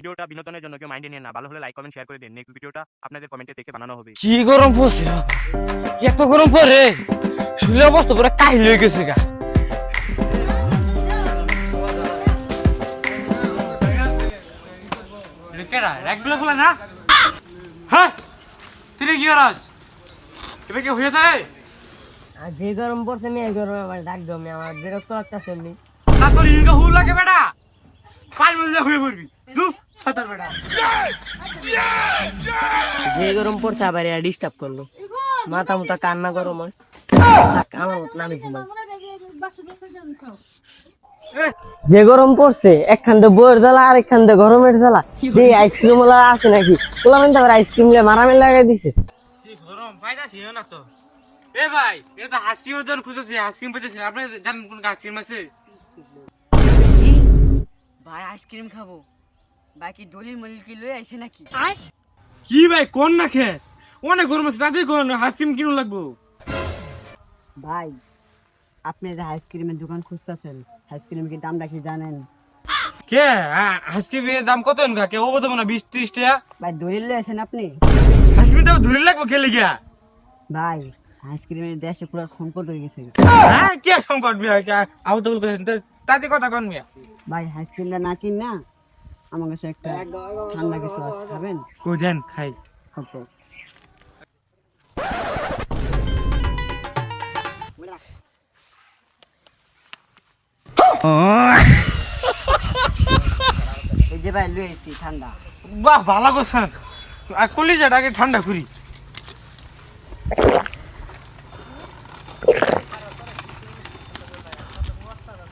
ভিডিওটা বিনোদনের জন্য কেউ মাইন্ডে নিয়ে না, ভালো হলে লাইক কমেন্ট শেয়ার করে দিন। নেক্সট ভিডিওটা আপনাদের কমেন্টে দেখে বানানো হবে। কি গরম পড়ছে, এত গরম পড়ে শুলে অবস্থা পুরো কাহিল হয়ে গেছে গা। যে গরম পড়ছে নি এই গরমে আমার ডাক দম আমার বিরক্ত লাগতেছে এমনি। যে গরম পড়ছে আবার এরা ডিস্টার্ব করলো, মাথা মুথা কান্না গরম হয়। আমার মতো নামে ঘুমাই। যে গরম পড়ছে একখান দিয়ে বইয়ের জ্বালা আর একখান দিয়ে গরমের জ্বালা। এই আইসক্রিম ওলা আছে নাকি ওলা মানে আবার আইসক্রিম মারামারি লাগাই দিছে। গরম পাইটা ছিল না তো। এ ভাই, এটা তো আইসক্রিমের জন্য খুঁজেছি, আইসক্রিম পেয়েছি। আপনি জানেন কোন আইসক্রিম আছে? ভাই আইসক্রিম খাবো, বাকি দলিল মলিল কি লই আইছে নাকি? কি ভাই কোন না খে অনেক গরম আছে, তাদের কোন আইসক্রিম কিনুন লাগবো। ভাই আপনি যে আইসক্রিমের দোকান খুঁজতেছেন, আইসক্রিম কি দামটা কি জানেন? কে আইসক্রিমের দাম কত এনকা কে ওবো দেবো না 20-30 টাকা। ভাই দলিল লই আছেন আপনি? আইসক্রিম দাম ধরে লাগবো খেলে গিয়া। ভাই আইসক্রিমের দেশে পুরো সংকট হয়ে গেছে। হ্যাঁ কে সংকট মিয়া আউট ডাবল করেন তাতে কথা কোন মিয়া। ভাই আইসক্রিমটা না কিন না, আমার কাছে একটা ঠান্ডা কিছু আছে, খাবেন? কই দেন খাই। খাবো। এই যে ভাই লই আইছি ঠান্ডা। বাহ ভালো গোছান আর কলিজাটাকে ঠান্ডা করি।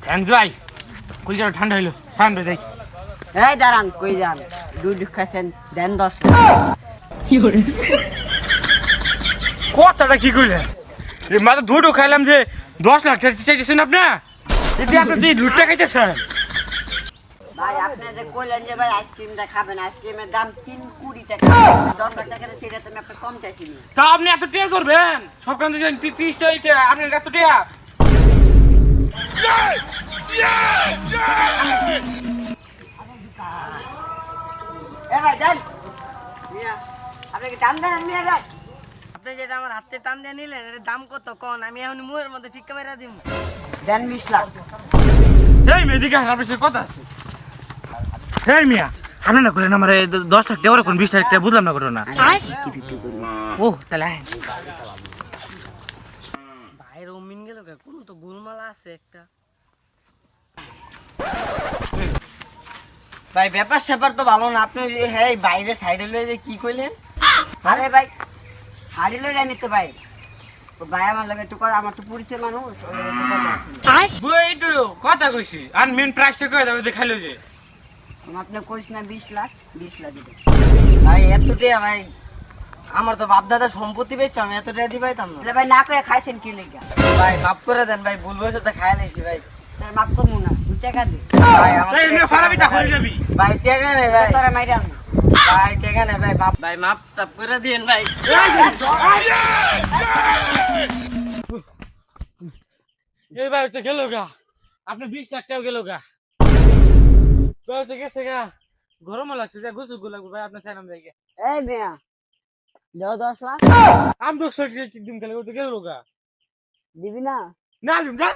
থ্যাংক ভাই, কলিজাটা ঠান্ডা হইলো, ঠান্ডা যাই। এই দাঁড়ান, কই যান? দুধ খাচ্ছেন দেন 10 কথাটা কি কইলেন? মাত্র দুটো খাইলাম যে 10 লাখ টাকা চাইতেছেন আপনি? এতে আপনি দুধটা খাইতেছেন? ভাই আপনি যে কইলেন যে ভাই আইসক্রিমটা খাবেন, আইসক্রিমের দাম 3 কোটি টাকা, 10 লাখ টাকা সেটা তো আমি আপনাকে কম চাইছি না। তা আপনি এত টাকা করবেন? সব কান থেকে 30 টাকা আপনি এত টাকা? এ ভাই দেন মিয়া, আপনি কি দাম দেন মিয়া? ভাই আপনি যেটা আমার হাতে টান দিয়ে নিলেন এর দাম কত কোন? আমি এখন মুয়ের মধ্যে ফিক্কা মেরা দিমু। দেন 20 লাখ। এই মেদিকে আপনার সাথে কথা আছে। এই মিয়া আপনি না করেন আমার 10 লাখ টাকা কোন 20 লাখ টাকা বুঝলাম না করো না। ও তাহলে ভাইয়ের অমিন গেল কে? কোন তো গোলমালা আছে একটা। ভাই ব্যাপার স্যাপার তো ভালো না। আপনি হ্যাঁ বাইরে সাইডে লয়ে যে কি কইলেন? আরে ভাই সাইডে লয়ে যায়নি তো ভাই। ও ভাই আমার লাগে একটু কথা, আমার তো পরিচয় মানুষ। বই তো কথা কইছি আর মেন প্রাইসটা কই দাও দেখাইলো যে আপনি কইস না 20 লাখ, 20 লাখ দিবেন। ভাই এত টাকা ভাই, আমার তো বাপ দাদা সম্পত্তি বেচছে, আমি এত টাকা দিবাইতাম না। ভাই না করে খাইছেন কি লাগা? ভাই মাফ করে দেন ভাই, ভুল বসে তো খাইয়া লাইছি ভাই। তার মাফ করমু না, 2 টাকা দে। ভাই আমার এই নে ফারাবিটা হয়ে যাবি। ভাই টাকা নেই ভাই, তোরে মাইরাম। ভাই টাকা নেই ভাই, বাপ ভাই মাফ টাপ করে দিয়েন ভাই। এই ভাই তো গেল গা, আপনি 20 লাখ টাকা গেল গা। ভাই তো গেছে গা, গরম লাগছে যা গোসল গো লাগবে ভাই আপনার চাইলাম যাই গা। এই মিয়া দাও 10 লাখ। আম তো সরকি কি দিন গেল তো গেল গা। দিবি না? না দিম না।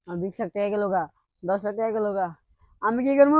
আর 20 লাখ টাকা গেল গা, 10 লাখ টাকা গেল গা, আমি কি করবো?